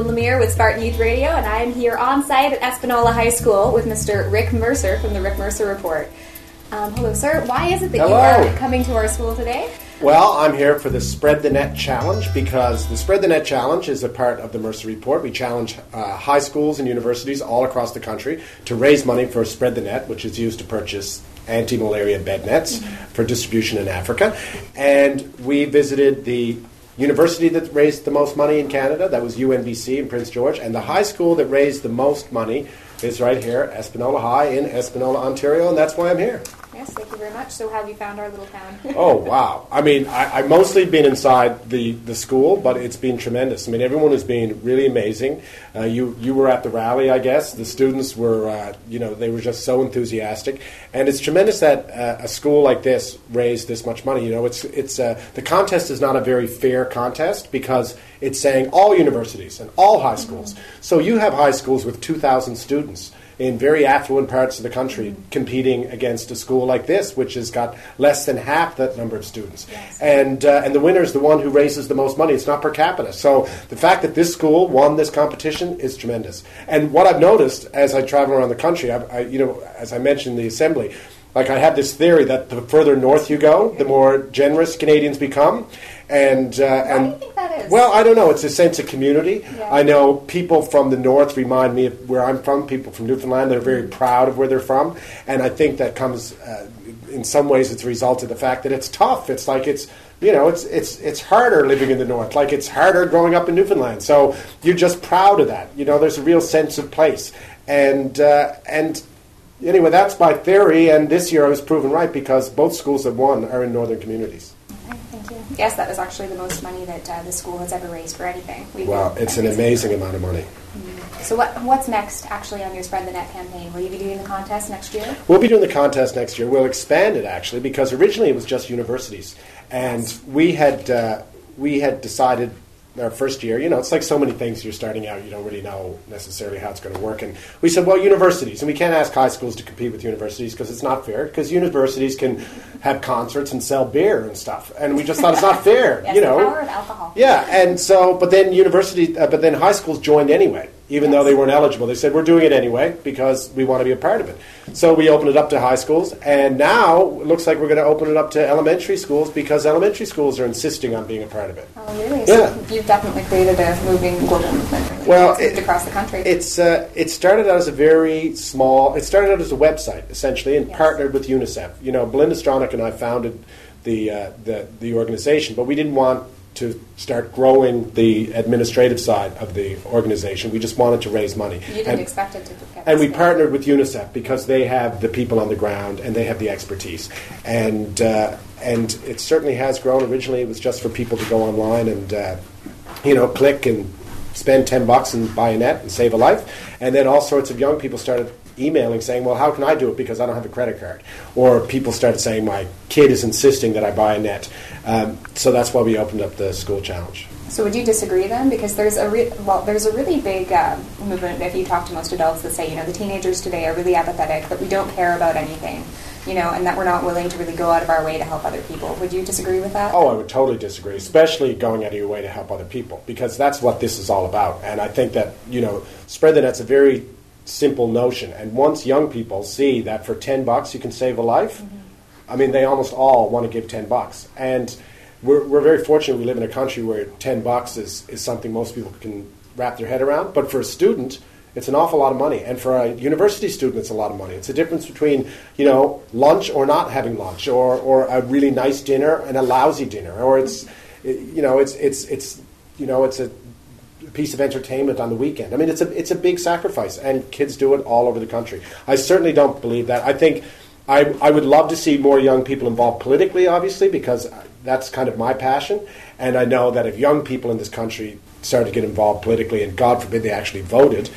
Madeline Lemire with Spartan Youth Radio, and I am here on site at Espanola High School with Mr. Rick Mercer from the Rick Mercer Report. Hello, sir. Why is it that you are coming to our school today? Well, I'm here for the Spread the Net Challenge because the Spread the Net Challenge is a part of the Mercer Report. We challenge high schools and universities all across the country to raise money for Spread the Net, which is used to purchase anti-malaria bed nets for distribution in Africa. And we visited the university that raised the most money in Canada, that was UNBC in Prince George, and the high school that raised the most money is right here, Espanola High in Espanola, Ontario, and that's why I'm here. Yes, thank you very much. So how have you found our little town? Oh, wow. I mean, I've mostly been inside the school, but it's been tremendous. I mean, everyone has been really amazing. You were at the rally, I guess. The students were, they were just so enthusiastic. And it's tremendous that a school like this raised this much money. You know, it's the contest is not a very fair contest because it's saying all universities and all high schools. So you have high schools with 2,000 students in very affluent parts of the country competing against a school like this, which has got less than half that number of students. Yes. And the winner is the one who raises the most money. It's not per capita. So the fact that this school won this competition is tremendous. And what I've noticed as I travel around the country, as I mentioned in the assembly, like I have this theory that the further north you go, the more generous Canadians become. And why do you think that is? Well, I don't know. It's a sense of community. Yeah. I know people from the north remind me of where I'm from. People from Newfoundland, they're very proud of where they're from. And I think that comes, in some ways, it's a result of the fact that it's tough. It's like it's harder living in the north. Like it's harder growing up in Newfoundland. So you're just proud of that. You know, there's a real sense of place. And anyway, that's my theory. And this year I was proven right because both schools that won are in northern communities. Thank you. Yes, that was actually the most money that the school has ever raised for anything. Well, it's an amazing amount of money. So what's next actually on your Spread the Net campaign? Will you be doing the contest next year? We'll be doing the contest next year. We'll expand it actually because originally it was just universities. And we had decided our first year, it's like so many things you're starting out, you don't really know necessarily how it's going to work. And we said, well, universities, and we can't ask high schools to compete with universities because it's not fair, because universities can have concerts and sell beer and stuff. And we just thought it's not fair, yes, the power of alcohol. Yeah, and so, but then high schools joined anyway, even though they weren't eligible. They said, we're doing it anyway because we want to be a part of it. So we opened it up to high schools, and now it looks like we're going to open it up to elementary schools because elementary schools are insisting on being a part of it. Oh, really? Yeah. So you've definitely created a moving global movement. Really. Well, it's moved across the country. It started out as a very small, it started out as a website, essentially, and partnered with UNICEF. Belinda Stronach and I founded the organization, but we didn't want to start growing the administrative side of the organization. We just wanted to raise money. You didn't expect it to get And we partnered with UNICEF because they have the people on the ground and they have the expertise. And it certainly has grown. Originally it was just for people to go online and, click and spend $10 and buy a net and save a life. And then all sorts of young people started emailing saying, well, how can I do it because I don't have a credit card? Or people started saying, my kid is insisting that I buy a net. So that's why we opened up the school challenge. So would you disagree then? Because there's a really big movement, if you talk to most adults, that say, the teenagers today are really apathetic, that we don't care about anything, and that we're not willing to really go out of our way to help other people. Would you disagree with that? Oh, I would totally disagree, especially going out of your way to help other people, because that's what this is all about. And I think that, Spread the Net's a very simple notion. And once young people see that for $10 you can save a life, I mean, they almost all want to give $10. And we're very fortunate we live in a country where $10 is something most people can wrap their head around. But for a student, it's an awful lot of money. And for a university student, it's a lot of money. It's a difference between, lunch or not having lunch, or a really nice dinner and a lousy dinner, or it's a piece of entertainment on the weekend. I mean, it's a big sacrifice, and kids do it all over the country. I certainly don't believe that. I think I would love to see more young people involved politically, obviously, because that's kind of my passion. And I know that if young people in this country started to get involved politically, and God forbid they actually voted,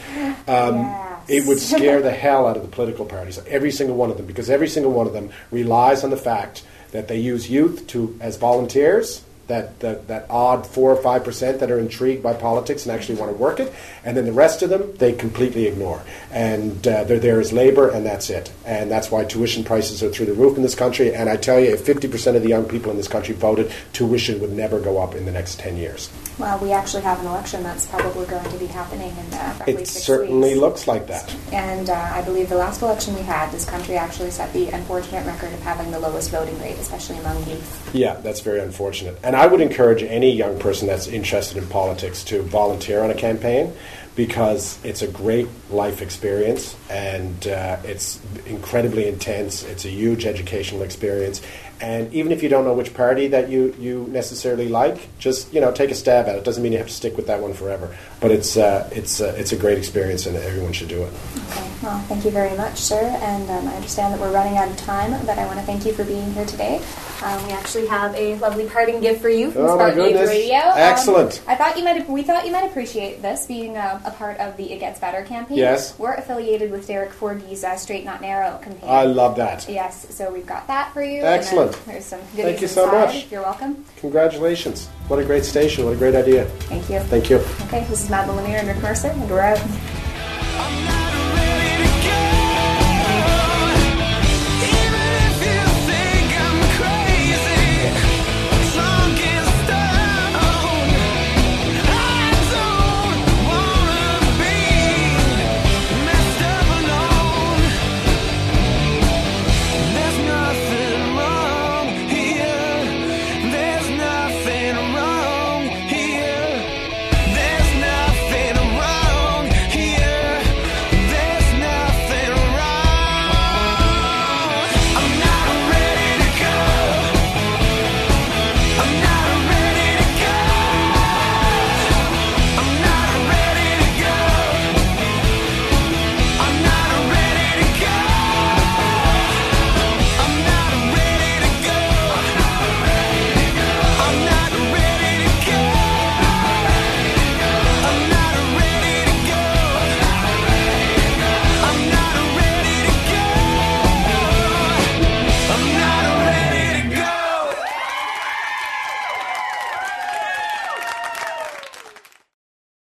it would scare the hell out of the political parties, every single one of them, because every single one of them relies on the fact that they use youth as volunteers that odd 4 or 5% that are intrigued by politics and actually want to work it, and then the rest of them they completely ignore. And they're there as labor, and that's it. And that's why tuition prices are through the roof in this country. And I tell you, if 50% of the young people in this country voted, tuition would never go up in the next 10 years. Well, we actually have an election that's probably going to be happening in roughly 6 weeks. It certainly looks like that. And I believe the last election we had, this country actually set the unfortunate record of having the lowest voting rate, especially among youth. Yeah, that's very unfortunate. And I would encourage any young person that's interested in politics to volunteer on a campaign, because it's a great life experience, and it's incredibly intense. It's a huge educational experience. And even if you don't know which party that you necessarily like, just take a stab at it. Doesn't mean you have to stick with that one forever. But it's a great experience, and everyone should do it. Okay. Well, thank you very much, sir. And I understand that we're running out of time, but I want to thank you for being here today. We actually have a lovely parting gift for you from Spartan Youth Radio. Excellent. We thought you might appreciate this, being a part of the It Gets Better campaign. Yes. We're affiliated with Derek Forgey's Straight Not Narrow campaign. I love that. Yes. So we've got that for you. Excellent. And there's some goodies Thank you so inside. much. You're welcome. Congratulations. What a great station. What a great idea. Thank you. Thank you. Okay, this is Madeline Lemire and Rick Mercer, and we're out.